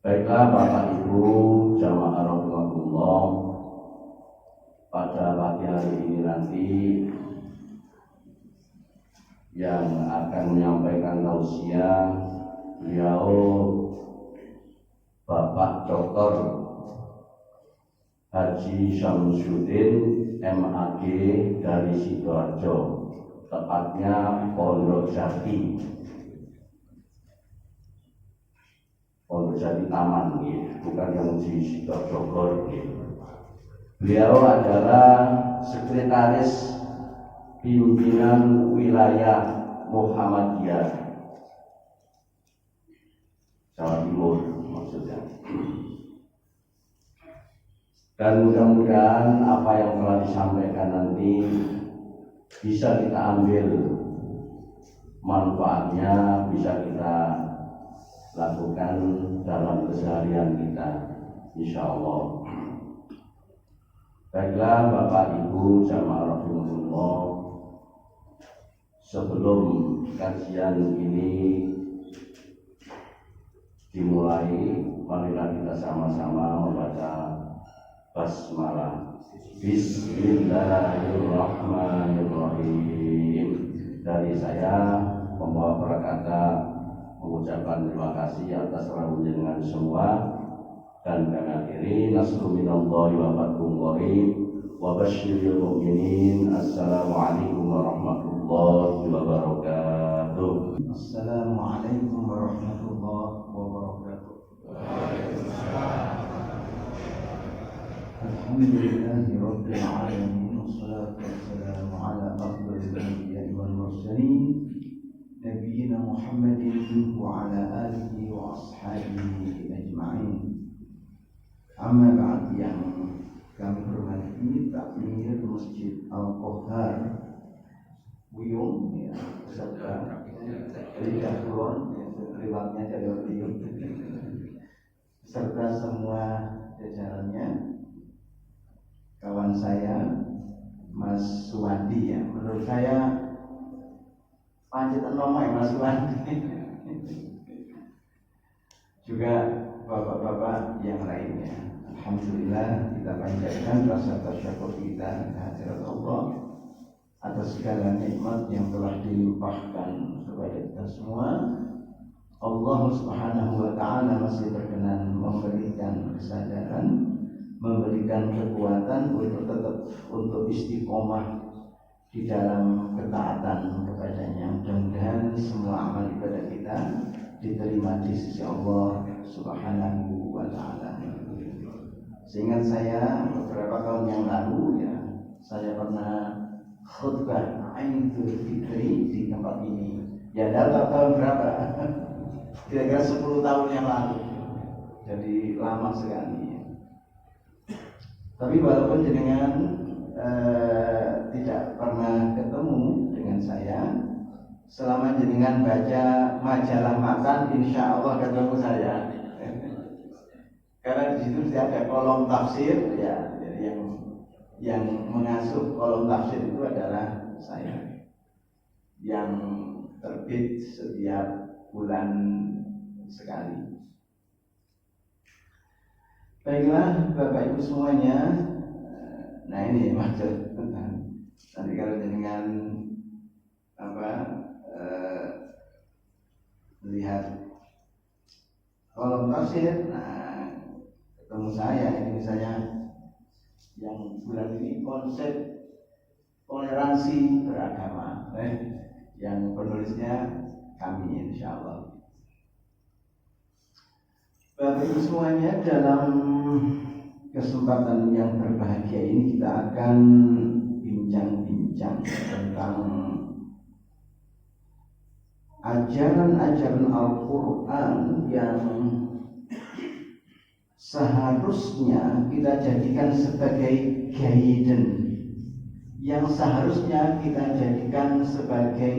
Baiklah Bapak Ibu jamaah rahimahullah, pada pagi hari ini nanti yang akan menyampaikan tausiah beliau Bapak Dr. Haji Syamsuddin MAG dari Sidoarjo, tepatnya Pondok Jati. Pondok Jati Taman, bukan yang di Sidoarjo. Beliau adalah sekretaris pimpinan wilayah Muhammadiyah Jawa Timur maksudnya. Dan mudah-mudahan apa yang telah disampaikan nanti bisa kita ambil manfaatnya, bisa kita lakukan dalam keseharian kita, insya Allah. Baiklah Bapak Ibu jamaah rahimahullah, sebelum kajian ini dimulai, marilah kita sama-sama membaca basmalah. Bismillahirrahmanirrahim. Dari saya membawa berkata mengucapkan terima kasih atas rahmatnya dengan semua, dan kami akhiri nasru minallahi wa fathun qarib wa basyiril mu'minin. Assalamualaikum warahmatullahi wabarakatuh. Assalamualaikum warahmatullahi wabarakatuh. Alhamdulillahi rabbil alamin, wassalatu wassalamu ala afdhalil anbiya'i wal mursalin nabiyina Muhammadin wa ala alihi wa ashabihi ajma'in. Amma ba'd, yang kami hormati Takmir Masjid Al-Qahar Wiyung, beserta Lidah Kulon, lewatnya jalur Wiyung, serta semua jajarannya, kawan saya Mas Suwandi, ya, menurut saya pancetan nomai Mas Suwandi, juga bapak-bapak yang lainnya. Alhamdulillah, kita panjatkan rasa tasyukur kita kehadirat Allah atas segala nikmat yang telah dilimpahkan kepada kita semua. Allah Subhanahu wa ta'ala masih berkenan memberikan kesadaran, memberikan kekuatan untuk istiqomah di dalam ketaatan kepadanya. Mudah-mudahan semua amal ibadah kita diterima di sisi Allah Subhanahu wa ta'ala. Seingat saya beberapa tahun yang lalu, ya, saya pernah khutbah Idul Fitri di tempat ini. Ya, dalam tahun berapa? Kira-kira 10 tahun yang lalu. Jadi lama sekali. Tapi walaupun jenengan tidak pernah ketemu dengan saya, selama jenengan baca majalah makan, insya Allah ketemu saya. Karena di situ ada kolom tafsir, ya, jadi yang mengasuh kolom tafsir itu adalah saya, yang terbit setiap bulan sekali. Baiklah Bapak Ibu semuanya, nah ini maksud nanti kalau dengan melihat kolom tafsir, nah ketemu saya, ini saya yang bulan ini konsep toleransi beragama, yang penulisnya kami, insya Allah. Bapak Ibu semuanya, dalam kesempatan yang berbahagia ini kita akan bincang-bincang tentang ajaran-ajaran Al-Quran yang seharusnya kita jadikan sebagai guidance, yang seharusnya kita jadikan sebagai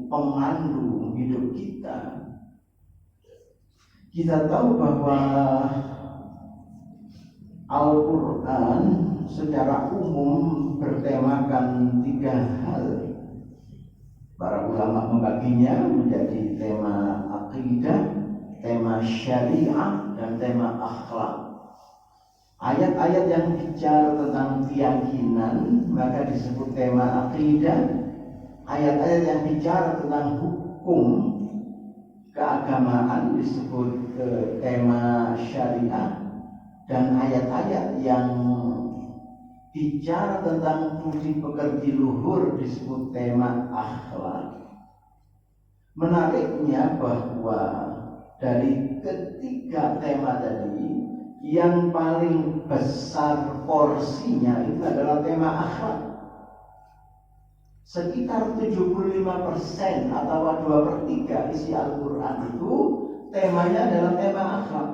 pemandu hidup kita. Kita tahu bahwa Al-Quran secara umum bertemakan 3 hal. Para ulama membaginya menjadi tema akidah, tema syariah dan tema akhlak. Ayat-ayat yang bicara tentang keyakinan maka disebut tema akidah. Ayat-ayat yang bicara tentang hukum keagamaan disebut tema syariah. Dan ayat-ayat yang bicara tentang budi pekerti luhur disebut tema akhlak. Menariknya bahwa dari ketiga tema tadi yang paling besar porsinya itu adalah tema akhlak. Sekitar 75% atau 2/3 isi Al-Quran itu temanya adalah tema akhlak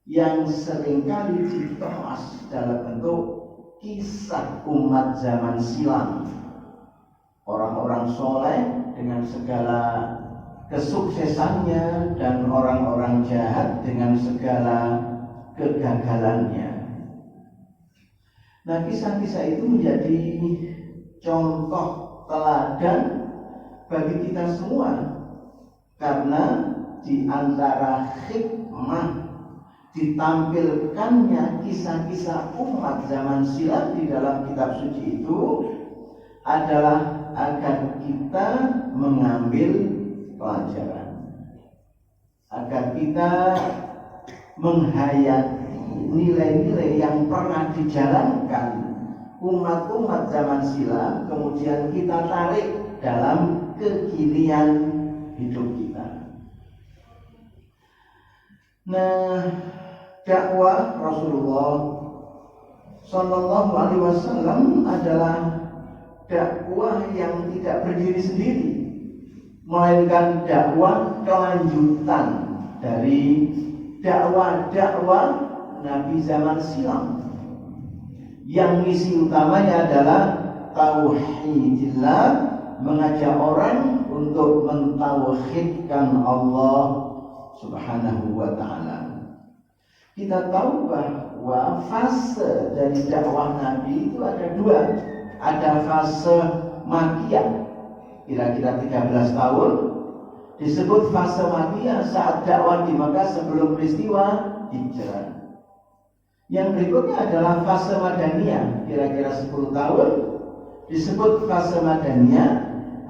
yang seringkali dikemas dalam bentuk kisah umat zaman silam. Orang-orang soleh dengan segala kesuksesannya dan orang-orang jahat dengan segala kegagalannya. Nah, kisah-kisah itu menjadi contoh teladan bagi kita semua karena di antara hikmah ditampilkannya kisah-kisah umat zaman silam di dalam kitab suci itu adalah agar kita mengambil pelajaran, agar kita menghayati nilai-nilai yang pernah dijalankan umat-umat zaman silam, kemudian kita tarik dalam kekinian hidup kita. Nah, dakwah Rasulullah Sallallahu Alaihi Wasallam adalah dakwah yang tidak berdiri sendiri, melainkan dakwah kelanjutan dari dakwah-dakwah Nabi zaman silam yang misi utamanya adalah tauhidillah, mengajak orang untuk mentauhidkan Allah Subhanahu wa ta'ala. Kita tahu bahwa fase dari dakwah Nabi itu ada dua. Ada fase Makkiyah kira-kira 13 tahun, disebut fase Makkiyah saat dakwah di Makkah sebelum peristiwa hijrah. Yang berikutnya adalah fase Madaniyah kira-kira 10 tahun, disebut fase Madaniyah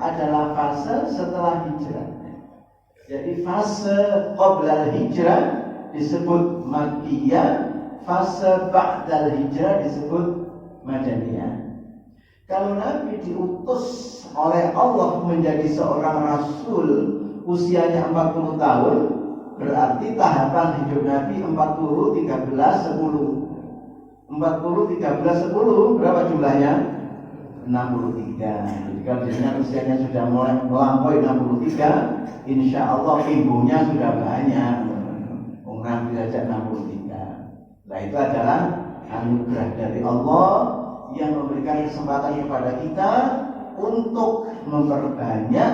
adalah fase setelah hijrah. Jadi fase qoblal hijrah disebut Makkiyah, fase ba'dal hijrah disebut Madaniyah. Kalau Nabi diutus oleh Allah menjadi seorang Rasul usianya 40 tahun, berarti tahapan hidup Nabi 40, 13, 10. 40, 13, 10 berapa jumlahnya? 63. Jadi kalau usianya sudah mulai melampaui 63, insya Allah ibunya sudah banyak. Nabi saja 63. Nah, itu adalah anugerah dari Allah yang memberikan kesempatan kepada kita untuk memperbanyak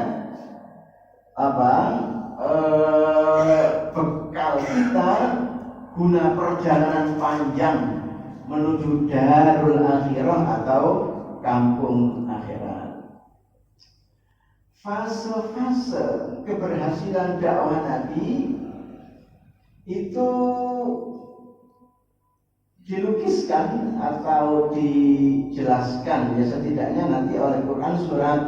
bekal kita guna perjalanan panjang menuju darul akhirah atau kampung akhirat. Fase-fase keberhasilan dakwah Nabi itu dilukiskan atau dijelaskan ya setidaknya nanti oleh Quran surat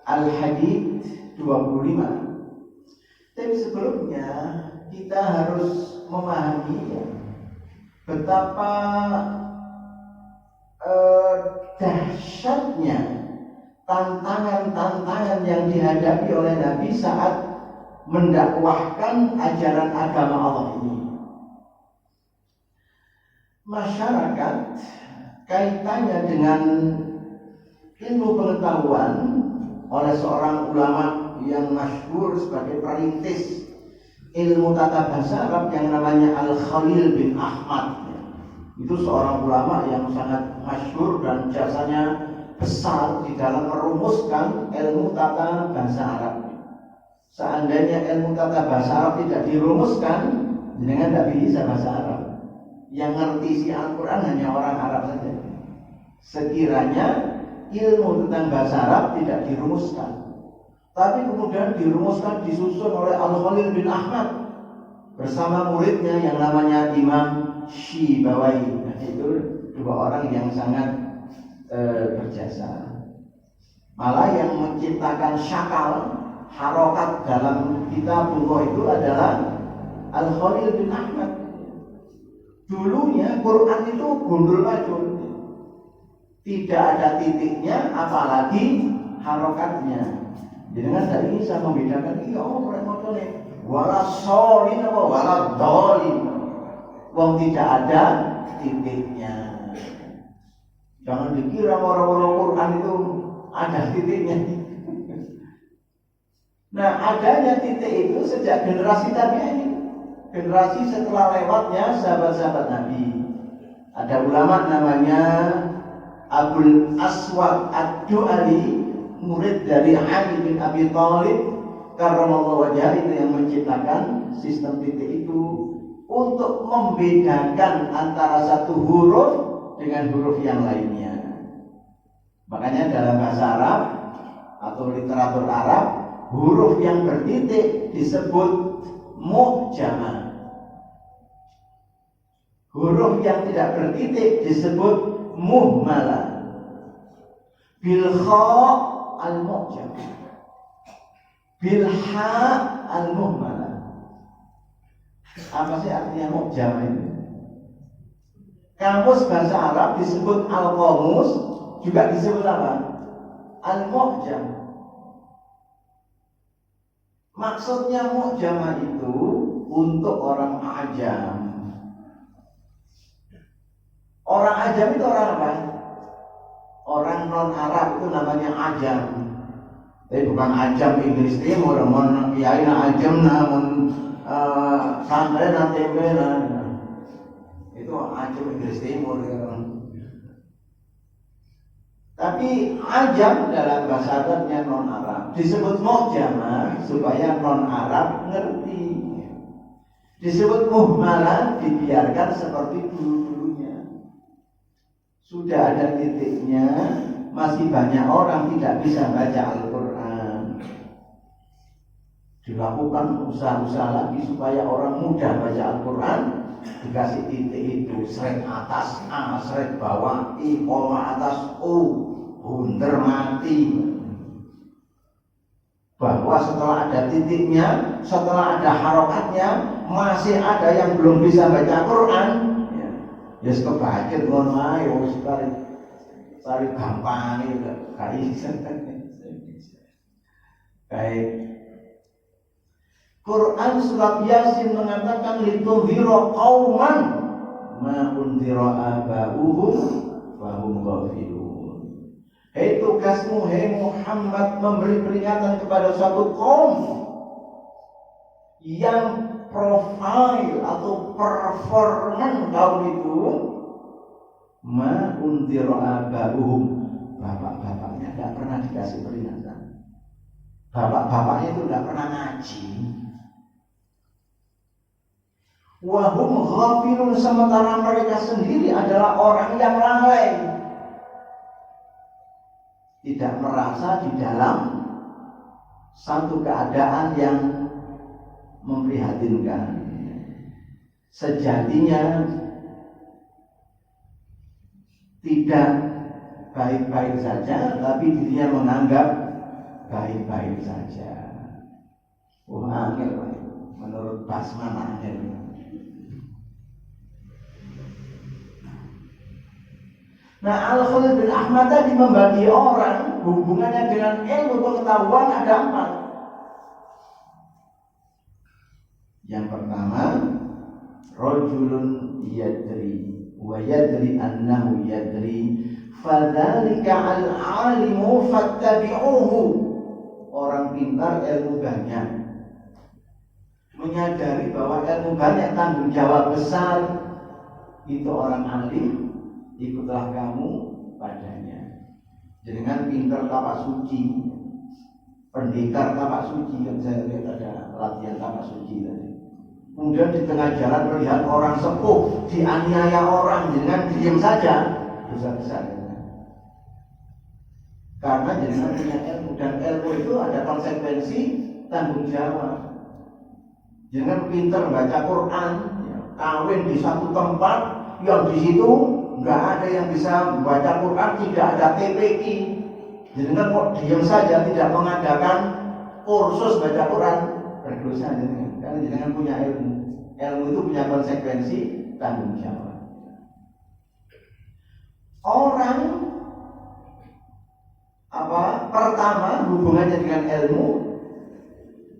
Al-Hadid 25. Tapi sebelumnya kita harus memahami ya, betapa dahsyatnya tantangan-tantangan yang dihadapi oleh Nabi saat mendakwahkan ajaran agama Allah ini. Masyarakat kaitannya dengan ilmu pengetahuan oleh seorang ulama yang masyhur sebagai perintis ilmu tata bahasa Arab yang namanya Al-Khalil bin Ahmad. Itu seorang ulama yang sangat masyhur dan jasanya besar di dalam merumuskan ilmu tata bahasa Arab. Seandainya ilmu tata bahasa Arab tidak dirumuskan, dengan tidak bisa bahasa Arab. Yang ngerti isi Al-Quran hanya orang Arab saja. Sekiranya ilmu tentang bahasa Arab tidak dirumuskan, Tapi kemudian dirumuskan, disusun oleh Al-Khalil bin Ahmad bersama muridnya yang namanya Imam Syibawayh. Nah, itu dua orang yang sangat berjasa. Malah yang menciptakan syakal, harokat dalam kitabullah itu adalah Al-Khalil bin Ahmad. Dulunya Quran itu gundul macul, tidak ada titiknya, apalagi harokatnya. Jadi kan dari ini saya membedakan, iya mereka motornya wala solin apa wala dolin, wong tidak ada titiknya. Jangan dikira orang-orang Quran itu ada titiknya. Nah, adanya titik itu sejak generasi tabi'in, generasi setelah lewatnya sahabat-sahabat Nabi. Ada ulama namanya Abul Aswad Ad-Du'ali, murid dari Ali bin Abi Thalib karramallahu wajhah, itu yang menciptakan sistem titik itu untuk membedakan antara satu huruf dengan huruf yang lainnya. Makanya dalam bahasa Arab atau literatur Arab, huruf yang bertitik disebut mu'jamah. Huruf yang tidak bertitik disebut muhmalah. Bil kha al-mu'jamah, bil ha al-muhmalah. Apa sih artinya mu'jamah itu? Kamus bahasa Arab disebut al-qamus, juga disebut apa? Al-mu'jam. Maksudnya mu'jamah itu untuk orang ajam. Orang ajam itu orang apa? Orang non-Arab itu namanya ajam. Tapi bukan ajam Inggris Timur, mon kiai na ajam namun santri na tempe na. Itu ajam Inggris Timur ya. Tapi ajam dalam bahasa Arabnya non-Arab disebut mu'jamah supaya non-Arab ngerti. Disebut muhmalah, dibiarkan seperti dulu-dulunya. Sudah ada titiknya, masih banyak orang tidak bisa baca Al-Quran. Dilakukan usaha-usaha lagi supaya orang mudah baca Al-Quran. Dikasih titik itu, seret atas A, seret bawah I, koma atas U, bunter mati. Bahwa setelah ada titiknya, setelah ada harokatnya, masih ada yang belum bisa baca Quran. Ya kebacut ngono ae, wis cari gampang iki baik. Quran surat Yasin mengatakan litunzira qauman ma unzira aba'uhum wa hum ghafilun. Hei tugasmu, hei Muhammad, memberi peringatan kepada suatu kaum yang profil atau performan kaum itu ma unzira aba'uhum, bapak-bapaknya tidak pernah dikasih peringatan. Bapak-bapaknya itu tidak pernah ngaji. Wahum ghafilun, sementara mereka sendiri adalah orang yang lalai, tidak merasa di dalam satu keadaan yang memprihatinkan. Sejatinya tidak baik-baik saja, tapi dirinya menganggap baik-baik saja. Angel, menurut Basman angel. Nah, Al-Khalil bin Ahmad tadi membagi orang hubungannya dengan ilmu pengetahuan ada 4. Yang pertama, rajulun yadri wa yadri annahu yadri fadzalika al-alimu fattabi'uhu. Orang pintar ilmu banyak, menyadari bahwa ilmu banyak tanggung jawab besar, itu orang alim, ikutlah kamu padanya. Dengan pintar tapak suci, pendekar tapak suci, yang saya lihat ada latihan tapak suci tadi. Kemudian di tengah jalan melihat orang sepuh dianiaya orang, dengan diam saja, dosa besar. Karena jenengan punya ilmu, dan ilmu itu ada konsekuensi tanggung jawab. Jenengan pinter baca Quran, ya, kawin di satu tempat yang di situ nggak ada yang bisa membaca Quran, tidak ada TPQ. Jenengan kok diam saja tidak mengadakan kursus baca Quran, berdosa jenengan. Karena jenengan punya ilmu. Ilmu itu punya konsekuensi tanggung jawab. Orang pertama hubungannya dengan ilmu,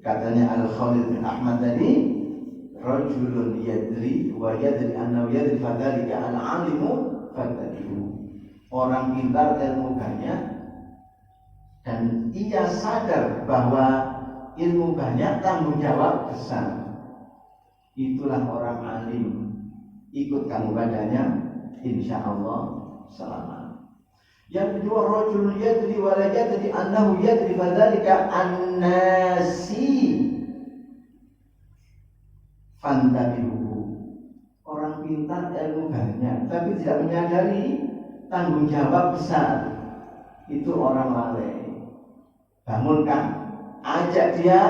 katanya Al-Khalil bin Ahmad tadi, rajulun yadri wa yadri annahu yadri fadzalika al-alimu fattabi'u. Orang pintar ilmu banyak dan ia sadar bahwa ilmu banyak tanggung jawab besar. Itulah orang alim. Ikut kamu padanya, insya Allah selamat. Yang kedua, rajul yadri wa la yadri annahu yadri fadzalika an-nasi fantabihu. Orang pintar ilmu banyak tapi tidak menyadari tanggung jawab besar. Itu orang lalai. Bangunkan, ajak dia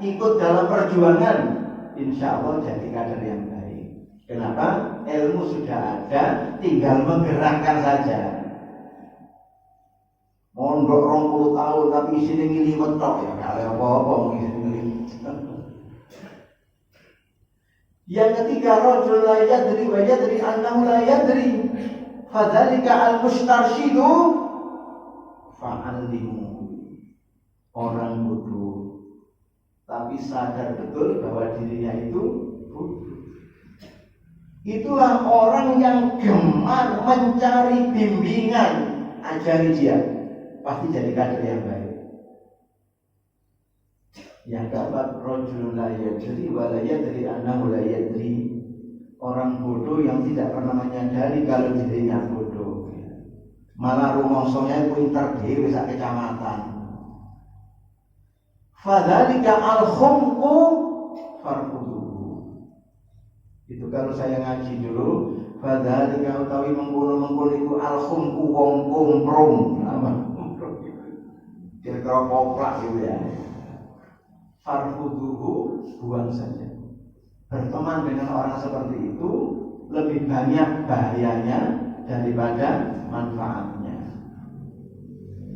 ikut dalam perjuangan, insya Allah jadi kader yang baik. Kenapa? Ilmu sudah ada, tinggal menggerakkan saja. Mondok 20 tahun tapi isinya ngili metok, ya kalau apa-apa ngili. Yang ketiga, rajul la yadri wa yadri annahu la yadri fadzalika al-mustarsyidu fa'allimu. Orang bodoh tapi sadar betul bahwa dirinya itu bodoh. Itulah orang yang gemar mencari bimbingan, ajari dia, pasti jadi kader yang baik. Yang keempat, rajulun la yadri wa la yadri annahu la yadri. Orang bodoh yang tidak pernah menyadari kalau dirinya bodoh. Malah rumosonya pintar dhewe sak kecamatan. Fadzalika al-khumqu farquduhu. Itu kalau saya ngaji dulu, fadzalika utawi mengkono-mengkono itu al-khumqu wong kumprung. Kira-kira koprak gitu ya. Farquduhu, buang saja. Berteman dengan orang seperti itu lebih banyak bahayanya daripada manfaatnya.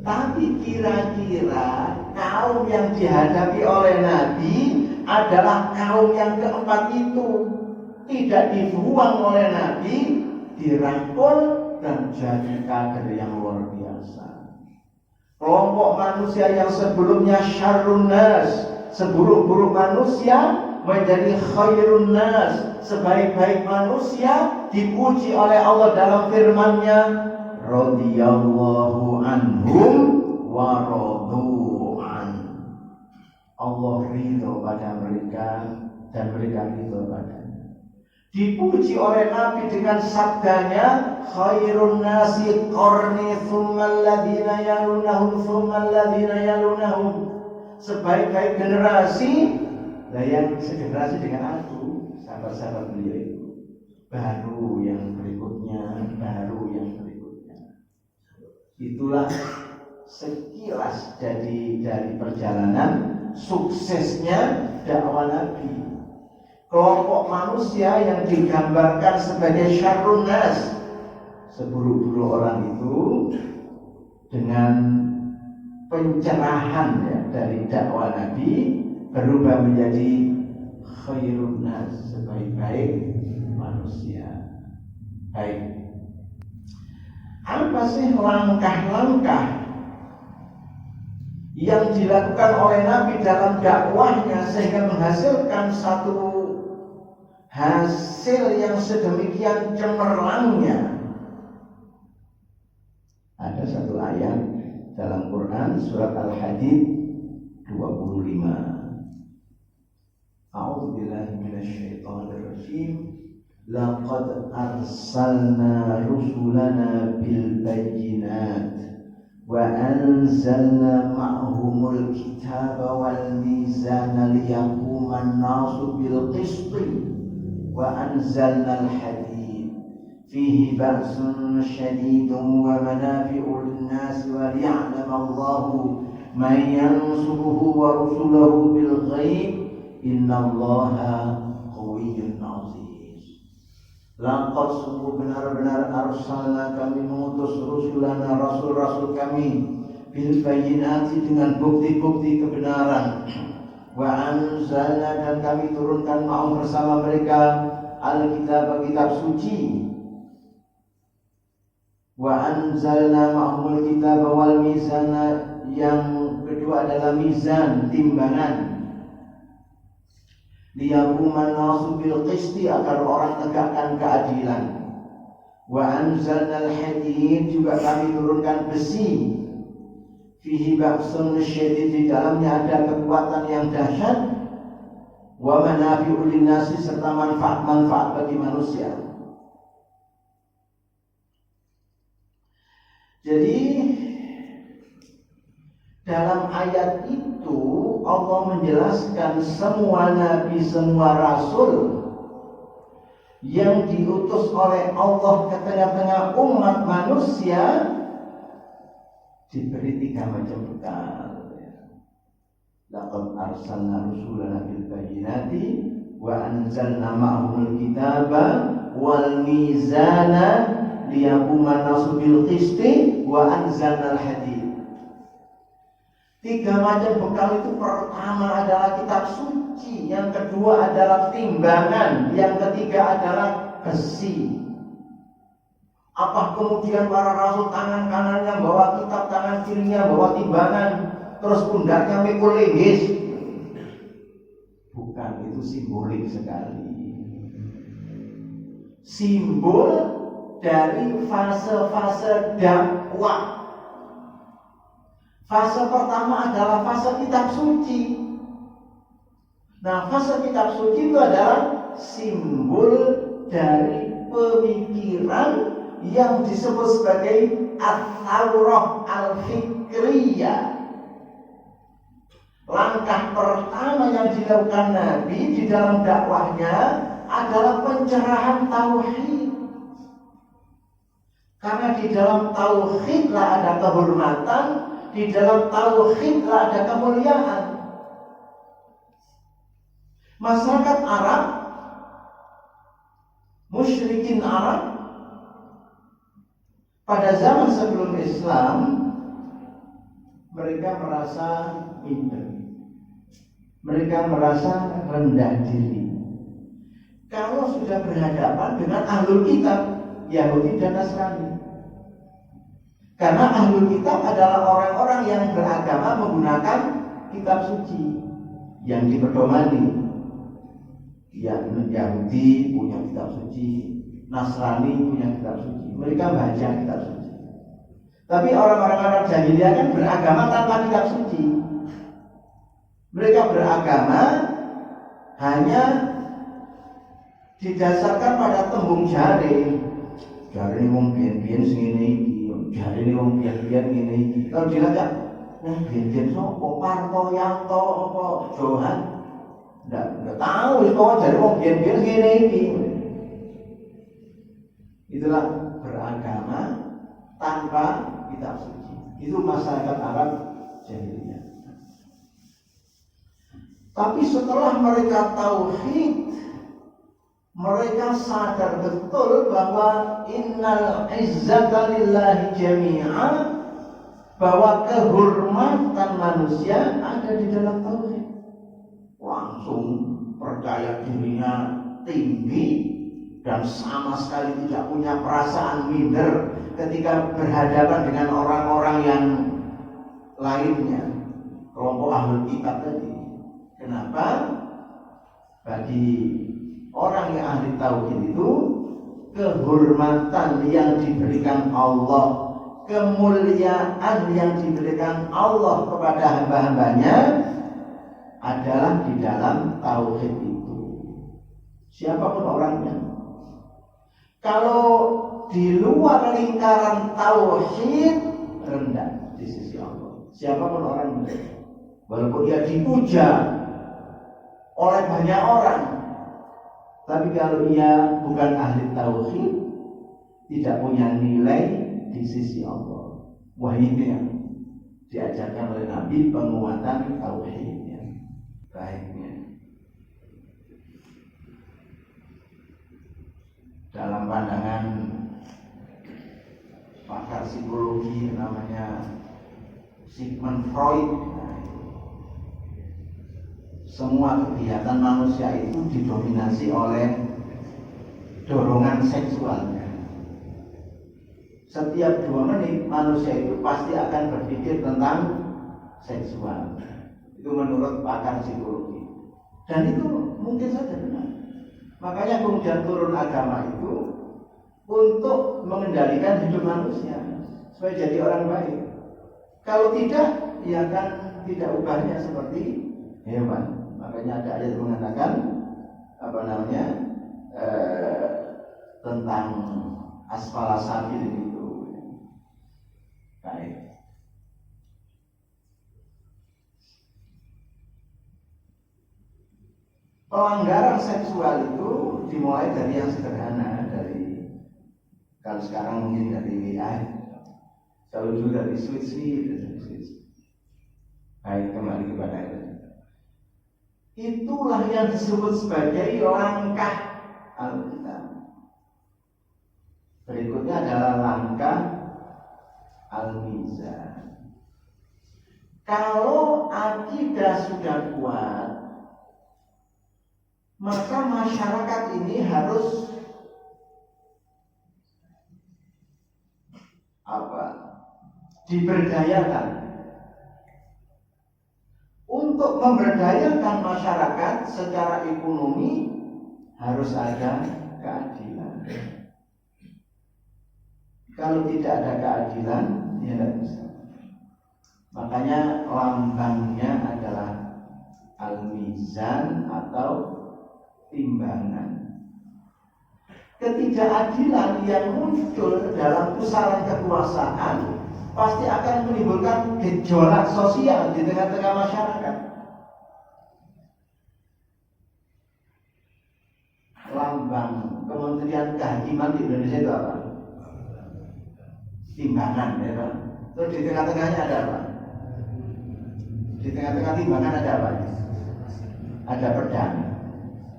Tapi kira-kira kaum yang dihadapi oleh Nabi adalah kaum yang keempat itu. Tidak dibuang oleh Nabi, dirangkul dan jadi kader yang luar biasa. Kelompok manusia yang sebelumnya syarrun nas, seburuk-buruk manusia, menjadi khairun nas, sebaik-baik manusia, dipuji oleh Allah dalam firman-Nya, radhiyallahu anhum wa radu an. Allah ridho pada mereka dan mereka ridho padanya. Dipuji oleh Nabi dengan sabdanya, khairun nasi qarni thumma alladhina yalunahum thumma alladhina yalunahum. Sebaik-baik generasi, yang segenerasi dengan aku, sahabat-sahabat beliau itu. Baru yang berikutnya, baru yang berikutnya. Itulah sekilas dari perjalanan suksesnya dakwah Nabi. Kelompok manusia yang digambarkan sebagai syarrun nas, seburuk-buruk orang itu, dengan pencerahan ya, dari dakwah Nabi berubah menjadi khairun nas, sebaik-baik manusia. Baik. Apa sih langkah-langkah yang dilakukan oleh Nabi dalam dakwahnya sehingga menghasilkan satu hasil yang sedemikian cemerlangnya? Ada satu ayat dalam Quran surat Al-Hadid 25. A'udzubillahi minasyaitonir rajim. Laqad arsalna rusulana bil bayyinat wa anzalna ma'humul kitaba wal mizana liyaquman nasu bil qisti wa anzalna al hadid fihi ba'sun syadidun wa manafi'u lin-nas wa liya'lam ya'lamallahu man yansuruhu wa rusulahu bil ghaib innallaha qawiyyun aziz. Laqad sungguh benar-benar arsalna kami mengutus rusulana rasul-rasul kami bil bayyinati dengan bukti-bukti kebenaran. Wa anzalna dan kami turunkan ma'hum bersama mereka al-kitab, kitab suci. Wa anzalna ma'humul kitab wal mizana, yang kedua adalah mizan, timbangan. Liyaquman nasu bil qisti, agar orang tegakkan keadilan. Wa anzalna al-hadid, juga kami turunkan besi. Fihi ba'sun syadid, di dalamnya ada kekuatan yang dahsyat. Wa manafi'u linnasi, serta manfaat-manfaat bagi manusia. Jadi dalam ayat itu Allah menjelaskan semua nabi, semua rasul yang diutus oleh Allah ke tengah-tengah umat manusia diberi 3 macam bekal. Laqad arsalna rusulana bil bayyinati wa anzalna ma'humul kitaba wal mizana liyaquman nasu bil qisti wa anzalna al hadid. 3 macam bekal itu, pertama adalah kitab suci, yang kedua adalah timbangan, yang ketiga adalah besi. Apa kemudian para rasul tangan kanannya bawa kitab, tangan kirinya bawa timbangan, terus pundaknya mikul linggis? Bukan, itu simbolik sekali. Simbol dari fase-fase dakwah. Fase pertama adalah fase kitab suci. Nah, fase kitab suci itu adalah simbol dari pemikiran yang disebut sebagai at-Taurah al-Fikriyah. Langkah pertama yang dilakukan Nabi di dalam dakwahnya adalah pencerahan tauhid. Karena di dalam tauhidlah ada kehormatan, di dalam tauhidlah ada kemuliaan. Masyarakat Arab, musyrikin Arab pada zaman sebelum Islam, mereka merasa minder, mereka merasa rendah diri kalau sudah berhadapan dengan ahlul kitab, Yahudi dan Nasrani. Karena ahlul kitab adalah orang-orang yang beragama menggunakan kitab suci yang dipedomani. Yahudi punya kitab suci, Nasrani punya kitab suci. Mereka baca kitab suci. Tapi orang-orang Arab jahiliyah kan beragama tanpa kitab suci. Mereka beragama hanya didasarkan pada tembung jari. Jari ini wong biyen-biyen sing ngene iki, jari ini wong biyen-biyen ngene iki. Kalau dilacak, biyen-biyen sapa? Parto, Yanto, apa Johan? Nggak tahu itu jari wong biyen-biyen ngene iki. Itulah beragama tanpa kitab suci. Itu masyarakat Arab jahiliyah. Tapi setelah mereka tauhid, mereka sadar betul bahwa innal izzata lillahi jami'a, bahwa kehormatan manusia ada di dalam tauhid. Langsung percaya dirinya tinggi dan sama sekali tidak punya perasaan minder ketika berhadapan dengan orang-orang yang lainnya, kelompok ahlul kitab tadi. Kenapa? Bagi orang yang ahli tauhid itu, kehormatan yang diberikan Allah, kemuliaan yang diberikan Allah kepada hamba-hambanya adalah di dalam tauhid itu. Siapapun orangnya. Kalau di luar lingkaran tauhid, rendah di sisi Allah. Siapapun orangnya, walaupun dia dipuja oleh banyak orang, tapi kalau ia bukan ahli tauhid, tidak punya nilai di sisi Allah. Wah, ini yang diajarkan oleh Nabi penguatan tauhidnya, baiknya. Dalam pandangan pakar psikologi namanya Sigmund Freud, semua kegiatan manusia itu didominasi oleh dorongan seksualnya. Setiap 2 menit manusia itu pasti akan berpikir tentang seksual. Itu menurut pakar psikologi. Dan itu mungkin saja benar. Makanya kemudian turun agama itu untuk mengendalikan hidup manusia supaya jadi orang baik. Kalau tidak, ya kan tidak ubahnya seperti hewan. Makanya ada ayat mengatakan tentang asfala safil itu. Baik. Pelanggaran seksual itu dimulai dari yang sederhana, dari kalau sekarang mungkin dari WA, kalau dulu dari switch. Baik, kembali kepada itu. Itulah yang disebut sebagai langkah Alkitab. Berikutnya adalah langkah Al-Mizan. Kalau akidah sudah kuat, maka masyarakat ini harus diberdayakan. Untuk memberdayakan masyarakat secara ekonomi harus ada keadilan. Kalau tidak ada keadilan, ya tidak bisa. Makanya lambangnya adalah Al-Mizan atau timbangan. Ketidakadilan yang muncul dalam pusaran kekuasaan pasti akan menimbulkan gejolak sosial di tengah-tengah masyarakat. Lambang Kementerian Kehakiman di Indonesia itu apa? Timbangan, ya kan? Terus di tengah-tengahnya ada apa? Di tengah-tengah timbangan ada apa? Ada pedang.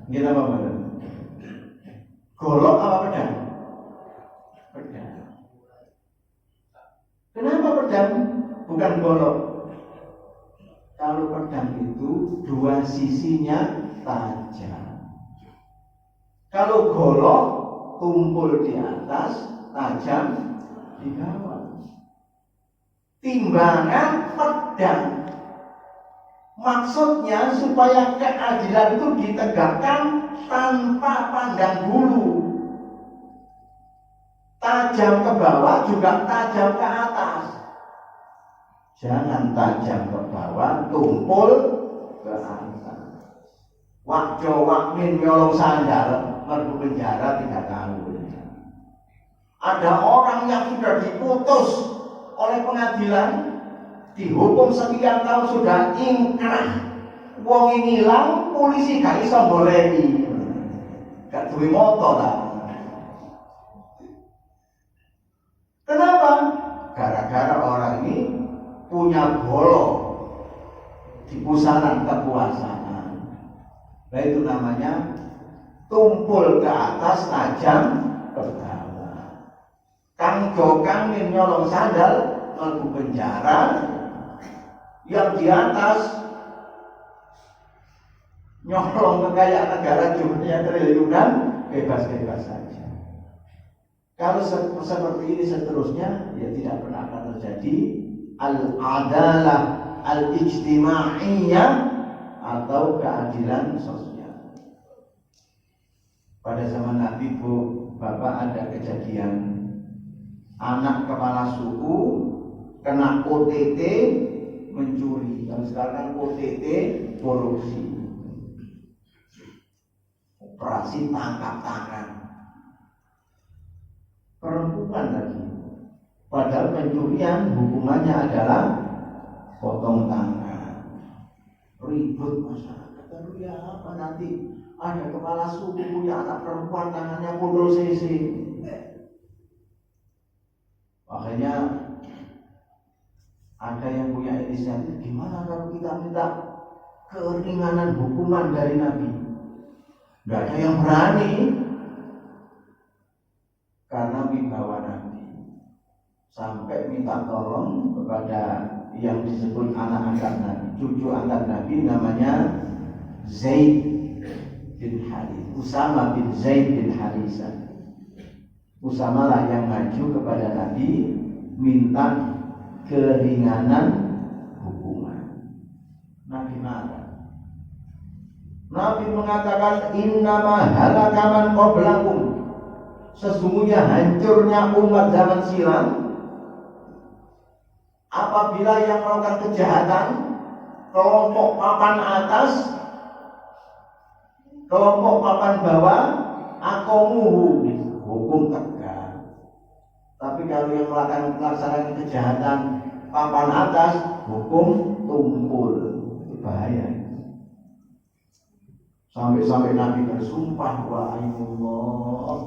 Gitu apa benar? Golok apa pedang? Pedang. Kenapa pedang bukan golok? Kalau pedang itu 2 sisinya tajam. Kalau golok tumpul di atas, tajam di bawah. Timbangan pedang maksudnya supaya keadilan itu ditegakkan tanpa pandang bulu. Tajam ke bawah juga tajam ke atas. Jangan tajam ke bawah, tumpul ke atas. Wakjo wakmin nyolong sandal, mergo penjara 3 tahun. Ada orang yang sudah diputus oleh pengadilan, dihukum sekian tahun sudah ingkrah. Wong ngilang, polisi gak iso goleki. Gak duwe motor lah. Kenapa? Gara-gara orang ini punya golok di pusaran kekuasaan. Nah itu namanya tumpul ke atas, tajam ke bawah. Kang Jokang nyolong sandal, mlebu penjara. Yang di atas nyolong kekayaan negara jumlahnya triliunan, bebas-bebas saja. Kalau seperti ini seterusnya, ya tidak pernah akan terjadi al-adalah al-ijtimaiyah atau keadilan sosial. Pada zaman Nabi, Bapak, ada kejadian anak kepala suku kena OTT mencuri. Kalau sekarang kan OTT korupsi. Operasi tangkap tangan. Perempuan lagi. Padahal pencurian hukumannya adalah potong tangan. Ribut masyarakat. Aduh ya apa nanti ada kepala suku ya anak perempuan tangannya pukul sisi. Makanya Ada yang punya inisiatif, gimana kalau kita minta keringanan hukuman dari Nabi? Tidak ada yang berani, karena wibawa Nabi. Sampai minta tolong kepada yang disebut anak angkat Nabi, cucu angkat Nabi, namanya Zaid bin Harith, Usama bin Zaid bin Haritha. Usama lah yang maju kepada Nabi minta keringanan hukuman. Nabi marah. Nabi mengatakan, innama halaka man qablakum, sesungguhnya hancurnya umat zaman silam apabila yang melakukan kejahatan kelompok papan atas, kelompok papan bawah, akomuhu, hukum tegak. Tapi kalau yang melaksanakan kejahatan papan atas, hukum tumpul. Itu bahaya. Sampai-sampai Nabi bersumpah, wa ayyullah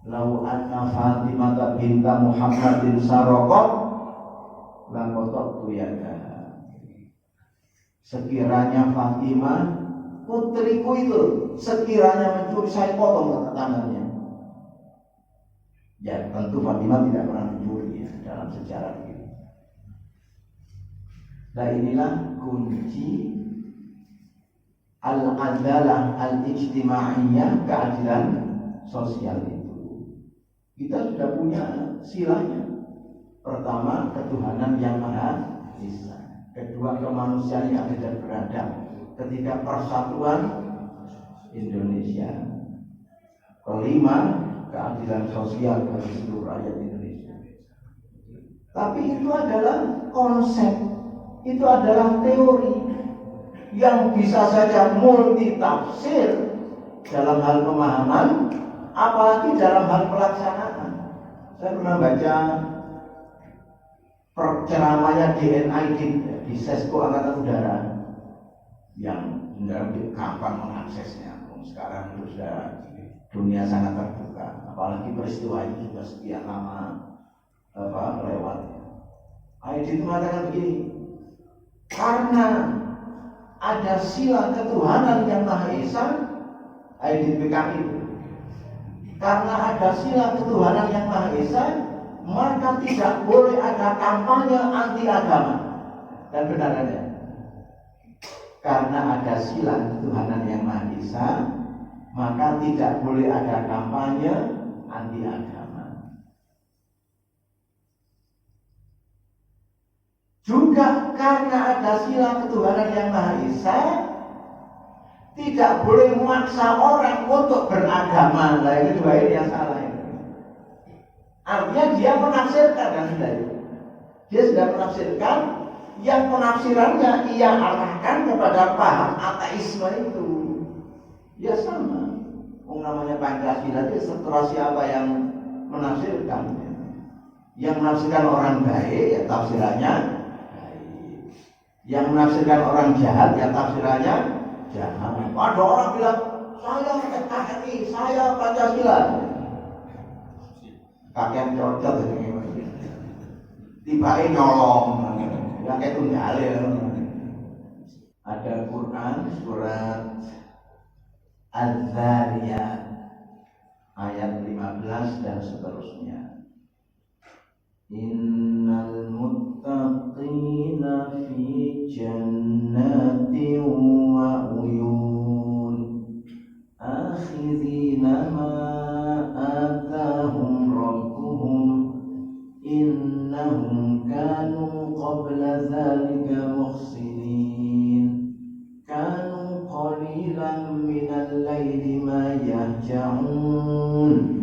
lau anna Fatimah binta Muhammadin saraqat la qata'tu yadaha. Sekiranya Fatimah putriku itu sekiranya mencuri, saya potong tangannya. Ya tentu Fatimah tidak pernah mencuri ya, dalam sejarah ini. Nah inilah kunci al-adalah al-ijtimaiyah, keadilan sosial itu. Kita sudah punya silanya. Pertama, ketuhanan yang maha esa. Kedua, kemanusiaan yang adil dan beradab. Ketiga, persatuan Indonesia. Kelima, keadilan sosial bagi seluruh rakyat Indonesia. Tapi itu adalah konsep, itu adalah teori yang bisa saja multitafsir dalam hal pemahaman, apalagi dalam hal pelaksanaan. Saya pernah baca ceramahnya DNID di Sesko Angkatan Udara yang gampang mengaksesnya. Sekarang itu sudah dunia sangat terbuka, apalagi peristiwa ini sudah sekian lama lewat. ID itu mengatakan begini, karena ada sila ketuhanan yang Maha Esa, ID PKI, karena ada sila ketuhanan yang Maha Esa, maka tidak boleh ada kampanye anti agama. Dan benar ada, karena ada sila ketuhanan yang Maha Esa, maka tidak boleh ada kampanye anti agama. Juga karena ada sila ketuhanan yang Maha Esa, tidak boleh memaksa orang untuk beragama. Nah itu dua ini yang salah itu. Artinya dia menafsirkan kan sudah itu. Dia sudah menafsirkan, yang penafsirannya ia arahkan kepada paham ateisme itu. Ya sama. Namanya Pancasila itu setelah siapa yang menafsirkan? Yang menafsirkan orang baik, ya tafsirannya baik. Yang menafsirkan orang jahat, ya tafsirannya jahat. Ada orang bilang, saya NKRI, saya Pancasila. Kakek cocok ini. Tiba-tiba nyolong, kakek tunggal ya. Ada Quran surat Az-Zariyat ayat 15 dan seterusnya. Innal muttaqina fi jannatin wa uyun akhidhina ma atahum rabbuhum innahum kanu qabla dhalika muhsinin kanu qalilan minal laili ma yahja'un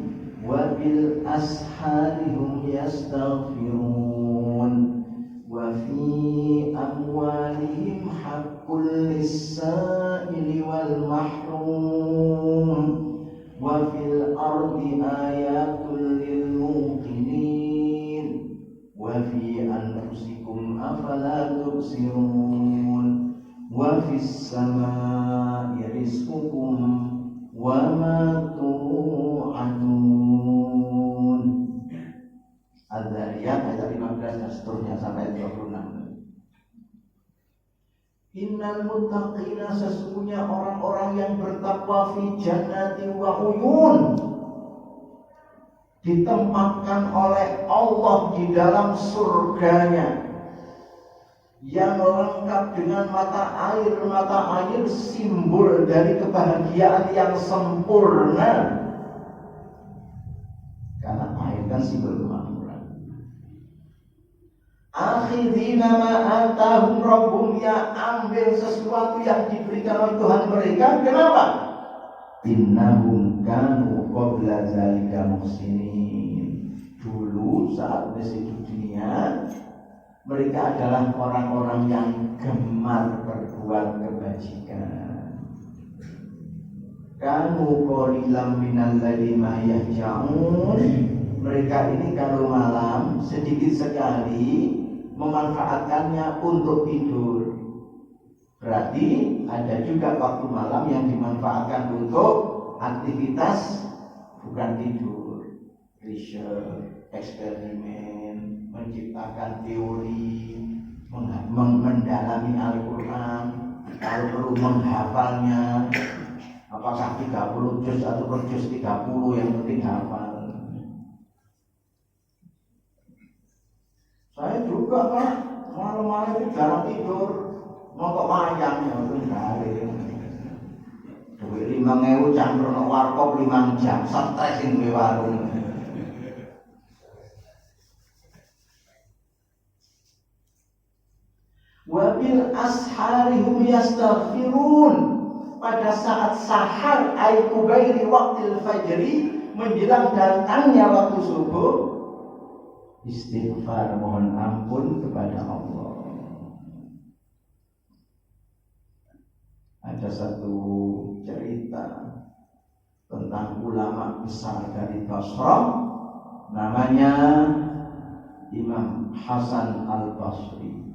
wa bil ashari hum yastaghfirun wa fi amwalihim haqqul lis-sa'ili wal mahrum wa fil ardi ayatul lil muqinin wa fi anfusikum afala tubsirun wa fis samaa'i rizqukum wa ma tu'adun. Al-Zariyat ayat 15 dan seterusnya sampai 26. Innal muttaqina, sesungguhnya orang-orang yang bertakwa, fi jannati wa uyun, ditempatkan oleh Allah di dalam surganya yang lengkap dengan mata air simbol dari kebahagiaan yang sempurna. Karena air kan simbol kemakmuran. Akhidina ma atahum rabbum, ya ambil sesuatu yang diberikan oleh Tuhan mereka. Kenapa? Innahum kanu qabla zalika muhsinin. Dulu saat masih di dunia, mereka adalah orang-orang yang gemar berbuat kebajikan. Kanu qalilan minal laili ma yahja'un. Mereka ini kalau malam sedikit sekali memanfaatkannya untuk tidur. Berarti ada juga waktu malam yang dimanfaatkan untuk aktivitas bukan tidur, riset, eksperimen, menciptakan teori, mendalami Al-Quran, kalau perlu menghafalnya, apakah 30 juz atau per juz 30, yang penting hafal. Saya juga Pak, malam-malam itu jarang tidur, nonton wayang ya, itu garing. Duit 5.000 campur no warkop 5 jam, stres sing duwe warung. Wabil ashari hum yastaghfirun. Pada saat sahar ay kubairi waqtil fajri, menjelang datangnya waktu subuh, istighfar, mohon ampun kepada Allah. Ada satu cerita tentang ulama besar dari Basrah, namanya Imam Hasan Al-Basri,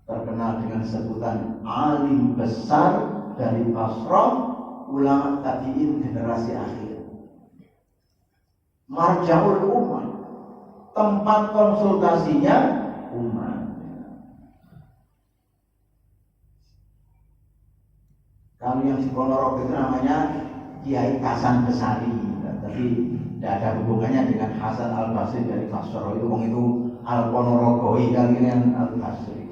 terkenal dengan sebutan alim besar dari Basrah, ulama tabi'in generasi akhir, marja'ul ummah, tempat konsultasinya umat. Kalau yang di Ponorogo itu namanya Kiai Hasan Besari, tapi tidak ada hubungannya dengan Hasan Al-Basri dari Basrah. Itu wong itu Al-Ponorogo, kalian Al-Basri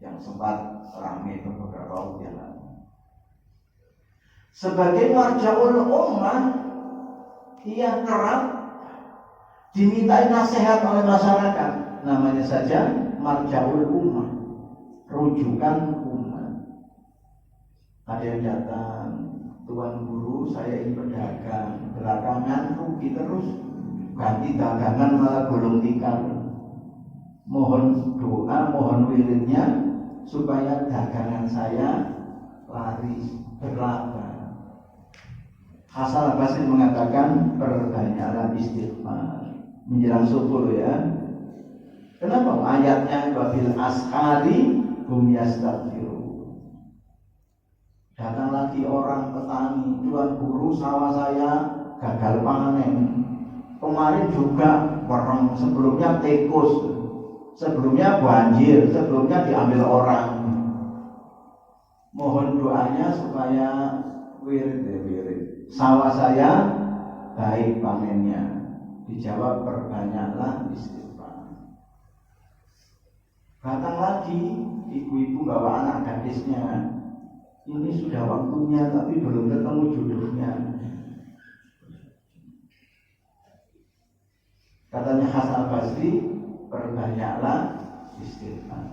yang sempat ramai beberapa waktu yang lalu. Sebagai marja'ul ummah, ia kerap dimintai nasihat oleh masyarakat. Namanya saja marja'ul ummah, rujukan umat. Ada yang datang, tuan guru saya ingin berdagang, belakangan rugi terus, ganti dagangan malah gulung tikar. Mohon doa, mohon wiridnya supaya dagangan saya laris, berlaba. Hasan Al-Basri mengatakan perbanyaklah istighfar menjelang subuh ya. Kenapa? Ayatnya wabil ashari hum yastaghfirun. Datang lagi orang petani, tuan guru sawah saya gagal panen. Kemarin juga perang, sebelumnya tikus, sebelumnya banjir, sebelumnya diambil orang. Mohon doanya supaya wirid sawah saya baik panennya. Dijawab perbanyaklah istighfar. Datang lagi ibu-ibu bawa anak gadisnya. Ini sudah waktunya tapi belum ketemu jodohnya. Katanya Hasan Al-Basri, perbanyaklah istighfar.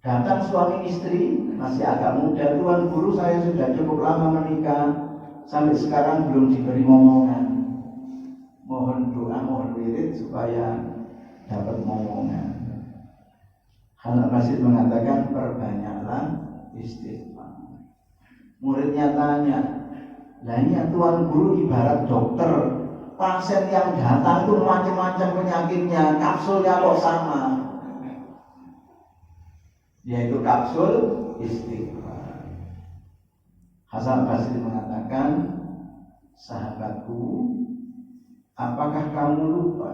Datang suami istri masih agak muda, tuan guru saya sudah cukup lama menikah, sampai sekarang belum diberi momongan. Mohon doa, mohon wirid supaya dapat momongan. Hasan Al-Basri mengatakan perbanyaklah istighfar. Muridnya tanya, lah ini tuan guru ibarat dokter, pasien yang datang itu macam-macam penyakitnya, kapsulnya kok sama? Yaitu kapsul istighfar. Hasan Basri mengatakan, sahabatku, apakah kamu lupa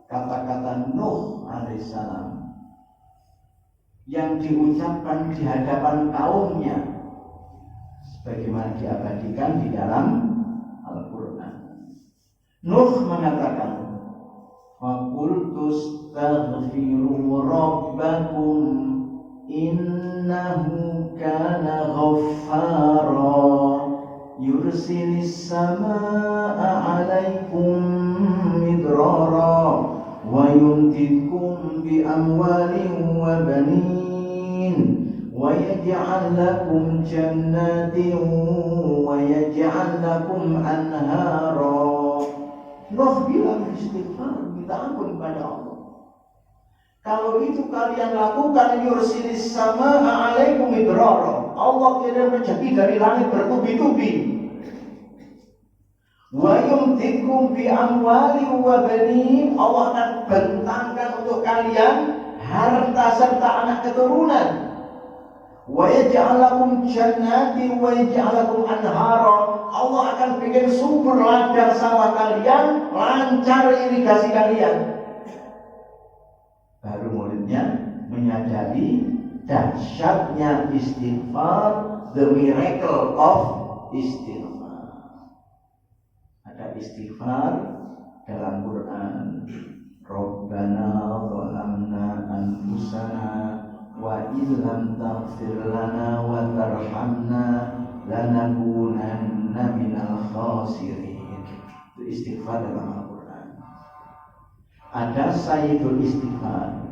kata-kata Nuh alaihissalam yang diucapkan di hadapan kaumnya sebagaimana diabadikan di dalam Al-Quran. Nuh mengatakan, Fakultus taghfiru rabbakum innahu kana ghaffara yursilis samaa alaikum midrara wa yumdidkum bi amwalin wa banin wa yaj'al lakum jannatin wa yaj'al lakum anhara. Nuh bilang istighfar, minta ampun kepada Allah. Kalau itu kalian lakukan, yursilis samaa alaikum midrara, Allah kirim rezeki dari langit bertubi-tubi. Wa yumdidkum bi amwali wa banin, Allah akan bentangkan untuk kalian harta serta anak keturunan. Wa yaj'al lakum jannatin wa yaj'al lakum anhara, Allah akan bikin subur ladang sawah kalian, lancar irigasi kalian. Baru muridnya menyadari dahsyatnya istighfar, the miracle of istighfar. Ada istighfar dalam Quran. Rabbana zalamna anfusana wa illam taghfir lana wa tarhamna lanakunanna minal khasirin. Itu istighfar dalam Al-Quran. Ada sayyidul istighfar,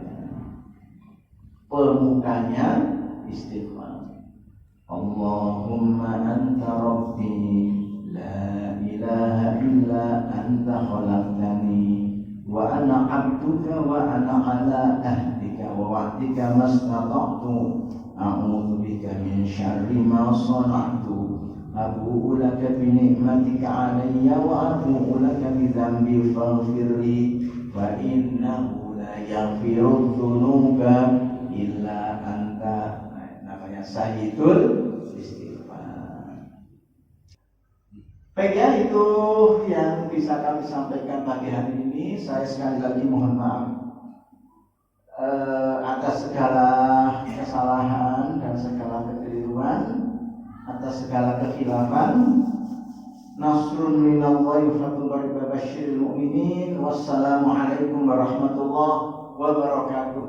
pemukanya istighfar. Allahumma anta rabbi la ilaha illa anta khalaqtani wa ana abduka wa ana ala ahdika wa wa'dika mastata'tu a'udzu bika min syarri ma sana'tu abu'u laka bi ni'matika 'alayya wa abu'u laka bi dhanbi faghfirli fa innahu la yaghfiru dzunuba illa anta. Namanya sayyidul istighfar. Baik ya, itu yang bisa kami sampaikan pagi hari ini. Saya sekali lagi mohon maaf atas segala kesalahan dan segala kekeliruan, atas segala kekhilafan. Nasrun minallahi wa fathullahi wa basyiril mu'minin. Wassalamualaikum warahmatullahi wabarakatuh.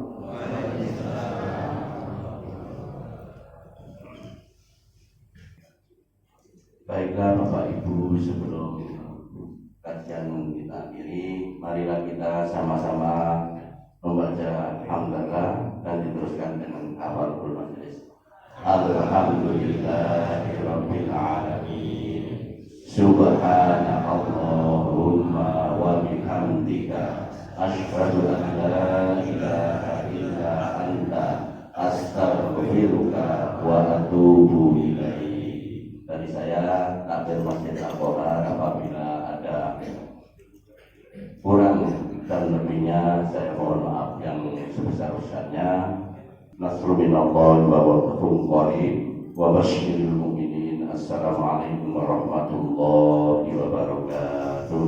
Baiklah Bapak Ibu, sebelum kajian kita akhiri, marilah kita sama-sama membaca hamdalah dan diteruskan dengan kafaratul majelis. Alhamdulillahirabbil alamin. Subhanakallahumma wa bihamdika asyhadu an la ilaha illa anta astaghfiruka wa atubu ilaik. Dari saya takbir Masjid Al-Quran, apabila ada kurang dan lebihnya saya mohon maaf yang sebesar-besarnya. Nasrul minallahi wa fathun qarib wa basyiril mu'minin. Assalamualaikum warahmatullahi wabarakatuh.